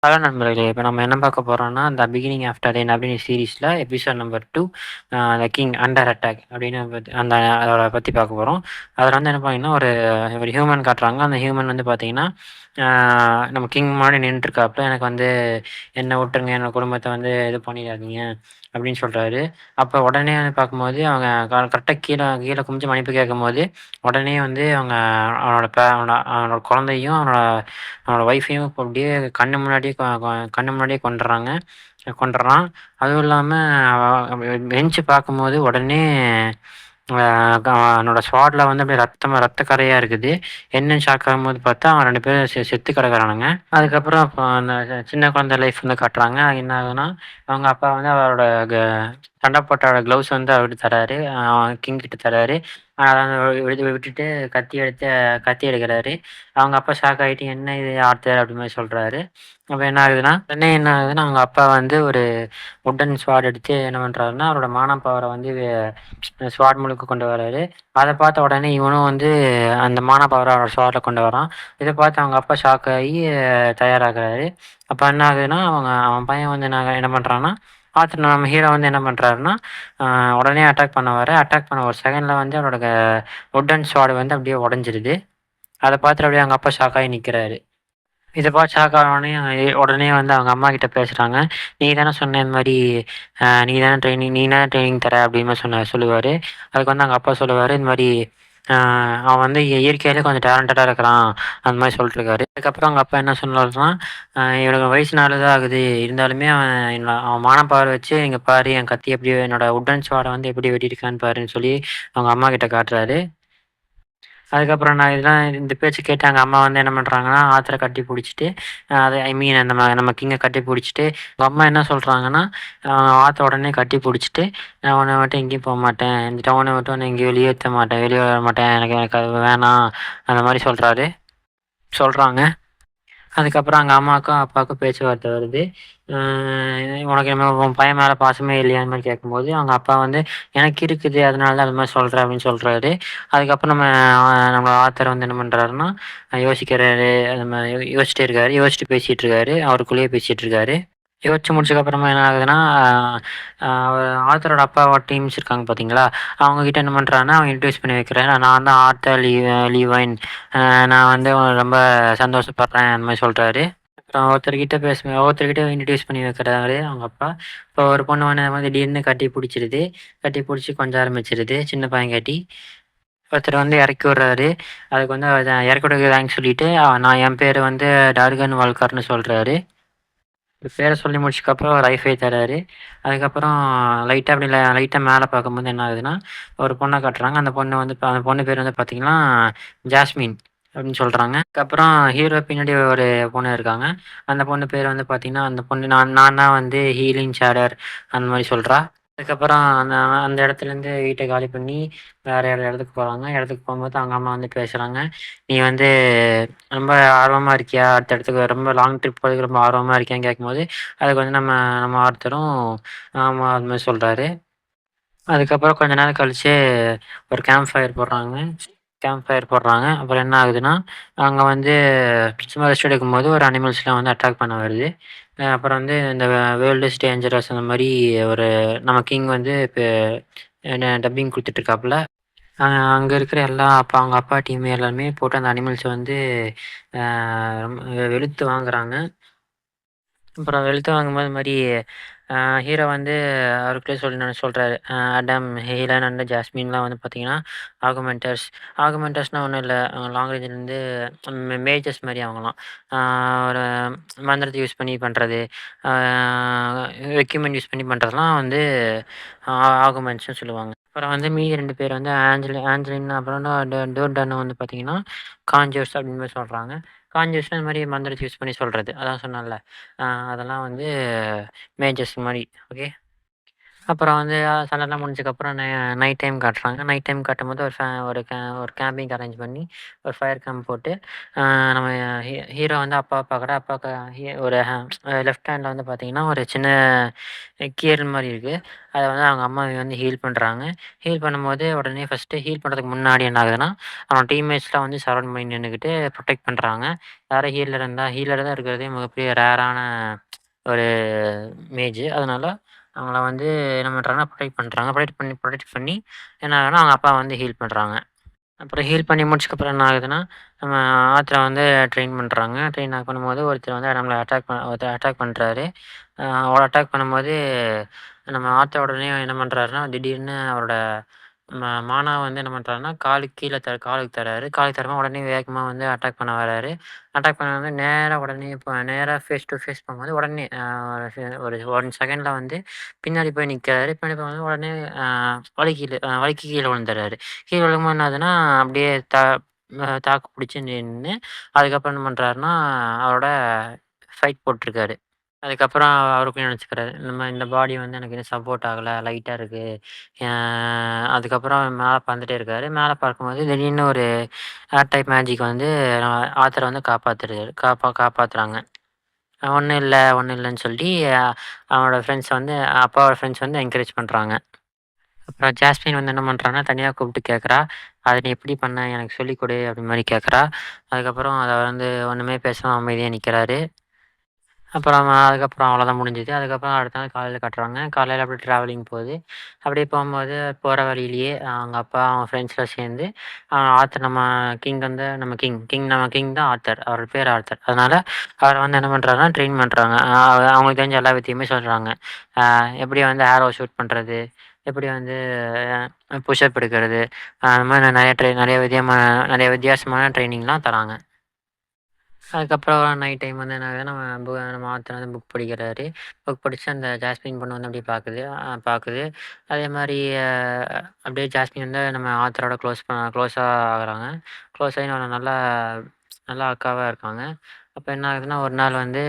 Hello நண்பர்களே! இப்ப நம்ம என்ன பார்க்க போறோம்னா, "த பிகினிங் ஆஃப்டர் எண்ட்" அப்படின்னு சீரிஸ்ல episode number 2 "the king under attack" அப்படின்னு அதோட பத்தி பார்க்க போறோம். அதில வந்து என்ன பார்த்தீங்கன்னா, ஒரு ஒரு ஹியூமன் காட்டுறாங்க. அந்த ஹியூமன் வந்து பார்த்தீங்கன்னா, ஆ நம்ம கிங் முன்னாடி நின்னுட்டுருக்காப்புல. "எனக்கு வந்து என்ன விட்டுருங்க. என்னோட குடும்பத்த வந்து இது பண்ணிடாதீங்க" அப்படின்னு சொல்றாரு. அப்ப உடனே வந்து பார்க்கும்போது, அவங்க கரெக்ட்டா கீழ கீழ குனிஞ்சு மன்னிப்பு கேட்கும்போது, உடனே வந்து அவங்க அவனோட குழந்தையும், அவனோட ஒய்ஃபையும் அப்படியே கண்ணு முன்னாடியே கொன்றுறான். அதுவும் இல்லாம எந்திச்சு பார்க்கும்போது உடனே அ க அவனோட ஸ்வாட்ல வந்து அப்படியே ரத்த கறையா இருக்குது. என்னன்னு ஷாக் ஆகும்போது பார்த்தா, அவன் 2 பேரும் செத்து கிடக்குறானுங்க. அதுக்கப்புறம் அப்ப அந்த சின்ன குழந்தை லைஃப் வந்து காட்டுறாங்க. என்ன ஆகுதுன்னா, அவங்க அப்பா வந்து அவரோட சண்டை போட்ட க்ளவுஸ் வந்து அவர்ட்ட தராரு. கிங் கிட்ட தராரு. அத விட்டுட்டு கத்தி எடுக்குறாரு. அவங்க அப்பா ஷாக் ஆயிட்டு, "என்ன இது ஆர்தர்?" அப்படி மாரி சொல்றாரு. அப்ப என்ன ஆகுதுன்னா, அவங்க அப்பா வந்து ஒரு வுட்டன் ஸ்வாட் எடுத்து என்ன பண்றாருன்னா, அவரோட மானப்பவர வந்து ஸ்வாட் முழுக்க கொண்டு வராரு. அத பார்த்த உடனே இவனும் வந்து அந்த மானப்பவர அவரோட ஸ்வாட்ல கொண்டு வரான். இத பார்த்து அவங்க அப்பா ஷாக் ஆகி தயாராகுறாரு. அப்ப என்ன ஆகுதுன்னா, அவன் பையன் வந்து என்ன பண்றான்னா, ஆர்தர் நம்ம ஹீரோ வந்து என்ன பண்றாருன்னா, அ உடனே அட்டாக் பண்ண ஒரு செகண்ட்ல வந்து அவரோட வுட்டன் ஸ்வாட் வந்து அப்படியே உடைஞ்சிருது. அத பார்த்துட்டு அப்படியே அவங்க அப்பா ஷாக் ஆகி நிக்கிறாரு. இத பார்த்து ஷாக் ஆனோனே உடனே வந்து அவங்க அம்மாகிட்ட பேசுறாங்க. "நீ தானே சொன்ன இந்த மாரி நீ தானே ட்ரெய்னிங் தர" அப்படின்னு மாரி சொல்லுவாரு. அதுக்கு வந்து அவங்க அப்பா சொல்லுவாரு, இந்த மாரி அ "அவன் வந்து இயற்கையிலே கொஞ்சம் டேலண்டடா இருக்கிறான்." அந்த மாரி சொல்லிட்டுருக்காரு. அதுக்கப்புறம் அவங்க அப்பா என்ன சொன்னாருன்னா, "இவனுக்கு வயசு 4 தான் ஆகுது. இருந்தாலுமே அவன் மானப்பவர் வச்சு இங்க பாரு என் கத்தி எப்படி என்னோட வுட்டன் ஸ்வாட வந்து எப்படி வெட்டியிருக்கான்னு பாருன்னு" சொல்லி அவங்க அம்மாகிட்ட காட்டுறாரு. அதுக்கப்புறம் நான் இதெல்லாம் இந்த பேச்ச கேட்டு எங்க அம்மா வந்து என்ன பண்றாங்கன்னா, ஆத்தர கட்டி புடிச்சுட்டு, அது ஐ மீன் நம்ம கிங்க கட்டி புடிச்சுட்டு, எங்க அம்மா என்ன சொல்றாங்கன்னா, அ ஆத்த உடனே கட்டி புடிச்சுட்டு, "நான் உன்ன விட்டு எங்கேயும் போமாட்டேன். இந்த டவுன விட்டு உன்ன எங்கேயும் வெளியேத்த மாட்டேன். வெளிய வர மாட்டேன். எனக்கு எனக்கு அது வேணாம்." அந்த மாரி சொல்றாங்க. அதுக்கப்புறம் எங்க அம்மாவுக்கும், அப்பாவுக்கும் பேச்சுவார்த்தை வருது. அ "உனக்கு என்ன உன் பையன் மேல பாசமே இல்லையான்னு?" மாரி கேட்கும்போது, அவங்க அப்பா வந்து, "எனக்கு இருக்குது. அதனால தான் அது மாரி சொல்றேன்." அப்படின்னு சொல்றாரு. அதுக்கப்புறம் நம்ம ஆத்தர் வந்து என்ன பண்றாருன்னா, யோசிக்கிறாரு. அது மாரி யோசிச்சுட்டே இருக்காரு. யோசிச்சுட்டு பேசிட்டு இருக்காரு. அவருக்குள்ளேயே பேசிட்டு இருக்காரு. யோசிச்சு முடிச்சதுக்கப்புறமா என்ன ஆகுதுன்னா, ஆத்தரோட அப்பாவோட டீம்ஸ் இருக்காங்க பார்த்தீங்களா? அவங்க கிட்ட என்ன பண்றாருன்னா, அவன் இன்ட்ரோடியூஸ் பண்ணி வைக்கிறேன். "நான் தான் ஆர்தர் லீவைன். நான் வந்து ரொம்ப சந்தோஷப்படுறேன்." அந்த மாரி சொல்றாரு. அப்புறம் ஒவ்வொருத்தர்கிட்ட இன்ட்ரோடியூஸ் பண்ணி வைக்கிறாரு அவங்க அப்பா. இப்போ ஒரு பொண்ணு வந்து இந்த மாரி திடீர்னு கட்டி புடிச்சிருது. கட்டி புடிச்சு கொஞ்ச ஆரம்பிச்சுருது. சின்ன பையங்காட்டி. ஒருத்தர் வந்து இறக்கி விடுறாரு. அதுக்கு வந்து இறக்கி விட்டதுக்கு தேங்க்ஸ் சொல்லிட்டு, நான் என் பேரு வந்து டார்கன் வால்கர்ன்னு சொல்றாரு. பேர சொல்லி முடிச்சதுக்கப்புறம் ஒரு ஐஃபை தராரு. அதுக்கப்புறம் லைட்டா மேல பார்க்கும்போது என்ன ஆகுதுன்னா, ஒரு பொண்ண காட்டுறாங்க. அந்த பொண்ணு பேர் வந்து பார்த்தீங்கன்னா, ஜாஸ்மின் அப்படின்னு சொல்றாங்க. அதுக்கப்புறம் ஹீரோ பின்னாடி ஒரு பொண்ணு இருக்காங்க. அந்த பொண்ணு பேர் வந்து பார்த்தீங்கன்னா, அந்த பொண்ணு நான் நான் தான் வந்து ஹீலிங் ஷேடர் அந்த மாரி சொல்றா. அதுக்கப்புறம் அந்த அந்த இடத்துலேருந்து வீட்ட காலி பண்ணி வேற ஒரு இடத்துக்கு போறாங்க. இடத்துக்கு போம்போது அவங்க அம்மா வந்து பேசுறாங்க. "நீ வந்து ரொம்ப ஆர்வமா இருக்கியா? அடுத்த இடத்துக்கு ரொம்ப லாங் ட்ரிப் போறதுக்கு ரொம்ப ஆர்வமா இருக்கியான்னு?" கேட்கும்போது, அதுக்கு வந்து நம்ம நம்ம ஆர்த்தரும் ஆமா அது மாரி சொல்றாரு. அதுக்கப்புறம் கொஞ்ச நேரம் கழிச்சு ஒரு கேம்ப் ஃபயர் போடுறாங்க. அப்புறம் என்ன ஆகுதுன்னா, அங்க வந்து சும்மா ரெஸ்ட் எடுக்கும்போது ஒரு அனிமல்ஸ்லாம் வந்து அட்டாக் பண்ண வருது. அப்புறம் வந்து இந்த வேர்ல்ட் இஸ் டேஞ்சரஸ் அந்த மாரி ஒரு நம்ம கிங் வந்து டப்பிங் குடுத்துட்டுருக்காப்புல. அ அங்க இருக்கிற அவங்க அப்பா டீம் எல்லாருமே போட்டு அந்த அனிமல்ஸ வந்து அ வெளுத்து வாங்குறாங்க. அப்புறம் வெளுத்து வாங்கும்போது இந்த மாரி அ ஹீரோ வந்து அவருக்குள்ளே சொல்றாரு. அடம், ஹேலன் அண்ட் ஜாஸ்மின்லாம் வந்து பார்த்தீங்கன்னா, ஆகுமென்டர்ஸ். ஆகுமென்டர்ஸ்னா ஒண்ணும் இல்ல. லாங் ரேஞ்ச்லேருந்து மேஜஸ் மாரி அவங்கலாம். அ ஒரு மந்திரத்த யூஸ் பண்ணி பண்றது, அ எக்யூப்மென்ட் யூஸ் பண்ணி பண்றதெல்லாம் வந்து ஆ ஆகுமெண்ட்ஸ்ன்னு சொல்லுவாங்க. அப்புறம் வந்து மீதி 2 பேர் வந்து ஆஞ்சலின் அப்புறம் டோர்டன் வந்து பார்த்தீங்கன்னா, கான்ஜூர்ஸ் அப்படின்னு மாரி சொல்றாங்க. கான்ஜூஸ்னா இந்த மாரி மந்திரத்த யூஸ் பண்ணி சொல்றது. அதான் சொன்னேன்ல. அ அதெல்லாம் வந்து மேஜர்ஸ் மாரி. ஓகே. அப்புறம் வந்து சண்டைலாம் முடிஞ்சதுக்கப்புறம் நைட் டைம் காட்டுறாங்க. நைட் டைம் காட்டும்போது ஒரு கேம்பிங் அரேஞ்ச் பண்ணி, ஒரு ஃபயர் கேம்ப் போட்டு, அ நம்ம ஹீரோ வந்து அப்பாவ பார்க்குறாரு. அப்பாவுக்கு ஒரு லெஃப்ட் ஹேண்ட்ல வந்து பார்த்தீங்கன்னா, ஒரு சின்ன கீறல் மாரி இருக்கு. அத வந்து அவங்க அம்மா வந்து ஹீல் பண்றாங்க. ஹீல் பண்ணும்போது உடனே ஃபர்ஸ்ட்டு ஹீல் பண்ணுறதுக்கு முன்னாடி என்ன ஆகுதுன்னா, அவன் டீம்மேட்ஸ்லாம் வந்து சரவுண்ட் பண்ணி நின்னுகிட்டு ப்ரொடெக்ட் பண்றாங்க. யாரும் ஹீலர் தான் இருக்கிறதுலே மிகப்பெரிய ரேரான ஒரு மேஜ். அதனால அவங்கள வந்து என்ன பண்றாங்கன்னா, ப்ரொடெக்ட் பண்ணி என்ன ஆகுதுன்னா, அவங்க அப்பா வந்து ஹீல் பண்றாங்க. அப்புறம் ஹீல் பண்ணி முடிச்சதுக்கப்புறம் என்ன ஆகுதுன்னா, நம்ம ஆத்துல வந்து ட்ரெயின் பண்றாங்க. பண்ணும்போது ஒருத்தர் வந்து நம்மள ஒருத்தர் அட்டாக் பண்றாரு. அவர அட்டாக் பண்ணும்போது நம்ம ஆத்த உடனே என்ன பண்றாருன்னா, திடீர்னு அவரோட மானா வந்து என்ன பண்றாருன்னா, காலுக்கு தர்றாரு. காலுக்கு தரும்போது உடனே வேகமா வந்து அட்டாக் பண்ண வராரு. அட்டாக் பண்ண வந்து நேரா உடனே நேரா ஃபேஸ் டூ ஃபேஸ் போகும்போது உடனே ஒரு 1 செகண்ட்ல வந்து பின்னாடி போய் நிக்கிறாரு. பின்னாடி போகும்போது உடனே அ வழுக்கி கீழ விழுந்துர்றாரு. கீழ விழும்போது என்ன ஆகுதுன்னா, அப்படியே தாக்கு புடிச்சு நின்னு, அதுக்கப்புறம் என்ன பண்றாருன்னா, அவரோட ஃபைட் போட்டுருக்காரு. அதுக்கப்புறம் அவருக்குள்ளயே நெனச்சுக்கிறாரு. இந்த பாடி வந்து எனக்கு இன்னும் சப்போர்ட் ஆகல. லைட்டா இருக்கு. அ அதுக்கப்புறம் மேல பறந்துட்டே இருக்காரு. மேல பறக்கும்போது திடீர்னு ஒரு ஏர் டைப் மேஜிக் வந்து ஆத்தர வந்து காப்பாத்துறாங்க. ஒண்ணும் இல்லன்னு சொல்லி அவனோட ஃப்ரெண்ட்ஸ் வந்து அப்பாவோட ஃப்ரெண்ட்ஸ் வந்து என்கரேஜ் பண்றாங்க. அப்புறம் ஜாஸ்மின் வந்து என்ன பண்றான்னா, தனியா கூப்பிட்டு கேட்குறா. "அத நீ எப்படி பண்ண? எனக்கு சொல்லிக் குடு" அப்படி மாரி கேட்குறா. அதுக்கப்புறம் அத வந்து ஒண்ணுமே பேசாம அமைதியா நிக்கிறாரு. அதுக்கப்புறம் அவ்வளோதான் முடிஞ்சுது. அதுக்கப்புறம் அடுத்த நாள் காலையில காட்டுறாங்க. காலையில அப்படியே ட்ராவலிங் போகுது. அப்படியே போம்போது போற வழியிலேயே அவங்க அப்பா, அவங்க ஃப்ரெண்ட்ஸ்லாம் சேர்ந்து ஆத்தர் நம்ம கிங் தான் ஆத்தர். அவர் பேர் ஆத்தர். அதனால அவர வந்து என்ன பண்றாங்கன்னா, ட்ரெயின் பண்றாங்க. அவங்களுக்கு தெரிஞ்ச எல்லா வித்தையுமே சொல்றாங்க. எப்படி வந்து ஆரோ ஷூட் பண்றது, எப்படி வந்து புஷ் அப் எடுக்கிறது, அந்த மாரி நெறைய வித்தியாசமான ட்ரெய்னிங்லாம் தராங்க. அதுக்கப்புறம் நைட் டைம் வந்து என்ன ஆகுதுன்னா, நம்ம ஆத்தர் வந்து புக் படிக்கிறாரு. புக் படிச்சு அந்த ஜாஸ்மின் பொண்ணு வந்து அப்படியே பாக்குது. அதேமாரி அப்படியே ஜாஸ்மின் வந்து நம்ம ஆத்தரோட க்ளோஸா ஆகுறாங்க. க்ளோஸ் ஆகி நல்லா நல்லா அக்காவா இருக்காங்க. அப்ப என்ன ஆகுதுன்னா, ஒரு நாள் வந்து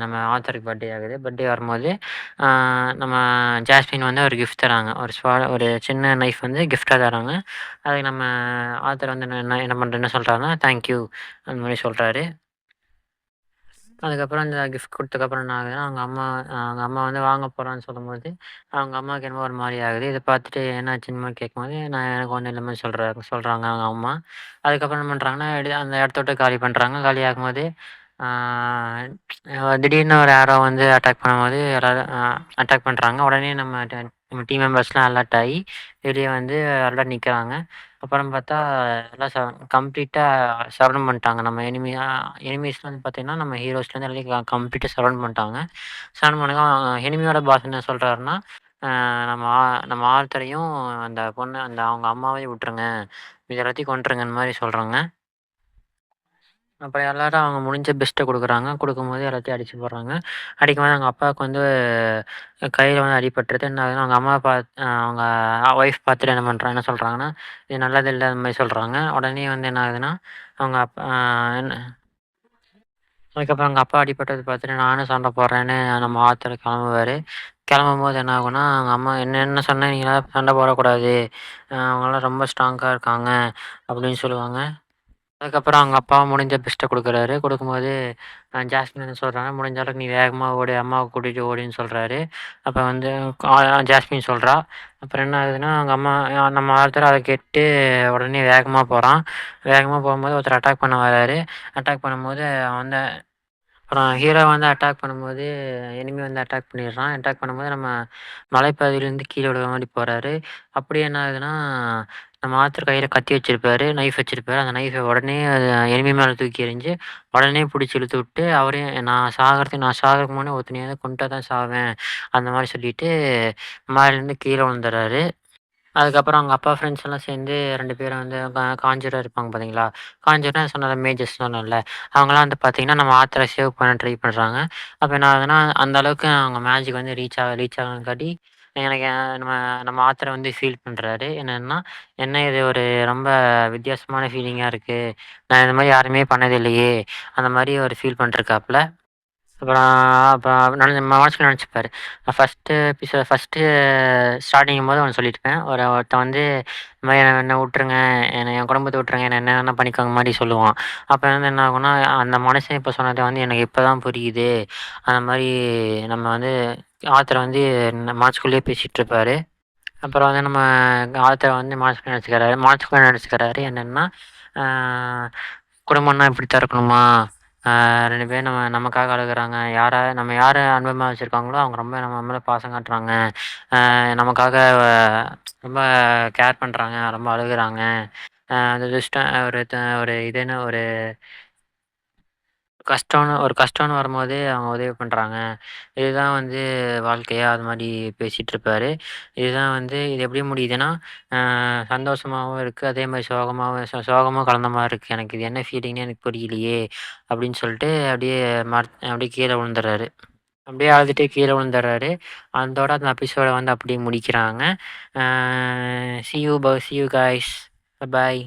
நம்ம ஆத்தருக்கு பர்த்டே ஆகுது. பர்த்டே வரும்போது, ஆ நம்ம ஜாஸ்மின் வந்து ஒரு கிஃப்ட் தராங்க. ஒரு சின்ன நைஃப் வந்து கிஃப்ட்டா தராங்க. அதுக்கு நம்ம ஆத்தர் வந்து என்ன சொல்றாருன்னா, தேங்க் யூ அந்த மாரி சொல்றாரு. அதுக்கப்புறம் அந்த கிஃப்ட் குடுத்ததுக்கப்புறம் என்ன ஆகுதுன்னா, அவங்க அம்மா வந்து வாங்க போறான்னு சொல்லும்போது, அவங்க அம்மாவுக்கு என்னமோ ஒரு மாரி ஆகுது. இத பார்த்துட்டு என்னாச்சுன்னு மாரி கேட்கும்போது, எனக்கு ஒண்ணும் இல்ல மாரி சொல்றாங்க அவங்க அம்மா. அதுக்கப்புறம் என்ன பண்றாங்கன்னா, அந்த இடத்த விட்டு காலி பண்றாங்க. காலியாகும்போது, ஆ திடீர்னு ஒரு யாரோ வந்து அட்டாக் பண்ணும்போது எல்லாரும் அட்டாக் பண்றாங்க. உடனே நம்ம டீம் மெம்பர்ஸ்லாம் அலர்ட் ஆயி, வெளிய வந்து எல்லாரும் நிக்கிறாங்க. அப்புறம் பார்த்தா எல்லாம் கம்ப்ளீட்டா சரவுண்ட் பண்ணிட்டாங்க. எனிமீஸ்லாம் வந்து பார்த்தீங்கன்னா, நம்ம ஹீரோஸ்லேருந்து எல்லாத்தையும் கம்ப்ளீட்டா சரவுண்ட் பண்ணிட்டாங்க. சரவுண்ட் பண்ணதும் எனிமியோட பாஸ் என்ன சொல்றாருன்னா, அ நம்ம நம்ம ஆர்த்தரையும் அந்த அவங்க அம்மாவையும் விட்டுருங்க. மீதி எல்லாத்தையும் கொன்றுங்கன்னு மாரி சொல்றாங்க. அப்புறம் எல்லாரும் அவங்க முடிஞ்ச பெஸ்ட்ட குடுக்குறாங்க. குடுக்கும்போது எல்லாத்தையும் அடிச்சு போடுறாங்க. அடிக்கும்போது அவங்க அப்பாவுக்கு வந்து கையில வந்து அடிபட்டுருது. என்ன ஆகுதுன்னா, அவங்க அம்மா அவங்க ஒய்ஃப் பார்த்துட்டு என்ன சொல்றாங்கன்னா, "இது நல்லதில்ல" அந்த மாரி சொல்றாங்க. உடனே வந்து என்ன ஆகுதுன்னா, அவங்க அப்பா என்ன அதுக்கப்புறம் அவங்க அப்பா அடிபட்டத பார்த்துட்டு நானும் சண்ட போடுறேன்னு நம்ம ஆத்தர் கிளம்புவாரு. கிளம்பும்போது என்ன ஆகும்னா, அவங்க அம்மா என்ன சொன்னேன் நீங்கலாம் சண்ட போடக்கூடாது. அவங்கலாம் ரொம்ப ஸ்ட்ராங்கா இருக்காங்க அப்படின்னு சொல்லுவாங்க. அதுக்கப்புறம் அவங்க அப்பா முடிஞ்ச பெஸ்ட்ட குடுக்குறாரு. குடுக்கும்போது ஜாஸ்மின் என்ன சொல்றாங்க, "முடிஞ்ச அளவுக்கு நீ வேகமா ஓடு. அம்மாவ கூட்டிட்டு ஓடுன்னு" சொல்றாரு. அப்ப வந்து கா ஜாஸ்மின் சொல்றா. அப்புறம் என்ன ஆகுதுன்னா, அவங்க அம்மா நம்ம ஆர்த்தர் அத கேட்டு உடனே வேகமா போறான். வேகமா போகும்போது ஒருத்தர் அட்டாக் பண்ண வராரு. அட்டாக் பண்ணும்போது அவன் வந்து அப்புறம் ஹீரோ வந்து அட்டாக் பண்ணும்போது எனிமி வந்து அட்டாக் பண்ணிடுறான். அட்டாக் பண்ணும்போது நம்ம மலைப்பாதையிலேருந்து கீழ விழுற மாரி போறாரு. அப்படியே என்ன ஆகுதுன்னா, நம்ம ஆத்தர் கையில கத்தி வச்சிருப்பாரு, நைஃப் வச்சிருப்பாரு. அந்த நைஃப உடனே எனிமி மேல தூக்கி எறிஞ்சு, உடனே புடிச்சு இழுத்து விட்டு, அவரையும் நான் சாகறதுக்கு முன்னாடி ஒருத்தனையாவது கொன்ட்டா தான் சாவேன். அந்த மாரி சொல்லிட்டு மேலேருந்து கீழ விழுந்துர்றாரு. அதுக்கப்புறம் அவங்க அப்பா ஃப்ரெண்ட்ஸ் எல்லாம் சேர்ந்து 2 பேரும் வந்து காஞ்சூரா இருப்பாங்க பார்த்தீங்களா? காஞ்சூர்னா சொன்னேன்ல மேஜர்ஸ் சொன்னேன்ல. அவங்கலாம் வந்து பார்த்தீங்கன்னா, நம்ம ஆத்தர சேவ் பண்ண ட்ரை பண்றாங்க. அப்ப என்ன ஆகுதுன்னா, அந்த அளவுக்கு அவங்க மேஜிக் வந்து ரீச் ஆகலங்காட்டி, எனக்கு நம்ம நம்ம ஆத்தர வந்து ஃபீல் பண்றாரு. என்னன்னா, "என்ன இது ஒரு ரொம்ப வித்தியாசமான ஃபீலிங்கா இருக்கு. நான் இந்த மாரி யாருமே பண்ணது இல்லையே!" அந்த மாரி ஒரு ஃபீல் பண்ணிருக்காப்புல. அப்புறம் அப்புறம் மனசுக்குள்ள நெனச்சுப்பாரு. ஃபர்ஸ்ட்டு ஸ்டார்ட்டிங்கும்போது ஒண்ணு சொல்லியிருப்பேன். ஒருத்தன் வந்து இந்த மாரி என்ன விட்டுருங்க, என் குடும்பத்த விட்டுருங்க, என்ன வேணா பண்ணிக்கோங்க மாரி சொல்லுவான். அப்ப வந்து என்ன ஆகும்னா, அந்த மனுஷன் இப்ப சொன்னது வந்து எனக்கு இப்ப தான் புரியுது. அந்த மாரி நம்ம வந்து ஆத்தர் வந்து மனசுக்குள்ளேயே பேசிட்டுருப்பாரு. அப்புறம் வந்து நம்ம ஆத்தர் வந்து மனசுக்குள்ள நெனச்சுக்கிறாரு என்னன்னா, ஆ குடும்பம்னா இப்படித்தான் இருக்கணுமா? 2 பேரும் நமக்காக அழுகுறாங்க. நம்ம யார அன்புமா வச்சிருக்காங்களோ, அவங்க ரொம்ப நம்ம மேல பாசம் காட்டுறாங்க. நமக்காக ரொம்ப கேர் பண்றாங்க, ரொம்ப அழுகுறாங்க. அது இஷ்டம் ஒரு இதுன்னு ஒரு கஷ்டம்னு வரும்போது அவங்க உதவி பண்றாங்க. இதுதான் வந்து வாழ்க்கையா? அது மாரி பேசிட்டுருப்பாரு. இது எப்படி முடியுதுன்னா, சந்தோஷமாவும் இருக்கு. அதே மாரி சோகமும் கலந்த மாரி இருக்கு. எனக்கு இது என்ன ஃபீலிங்ன்னே எனக்கு புரியலையே! அப்படின்னு சொல்லிட்டு அப்படியே கீழ விழுந்துர்றாரு. அப்படியே அழுதுட்டே கீழ விழுந்துர்றாரு. அதோட அந்த எபிசோட வந்து அப்படியே முடிக்கிறாங்க. அ சி யூ காய்ஸ். பாய்.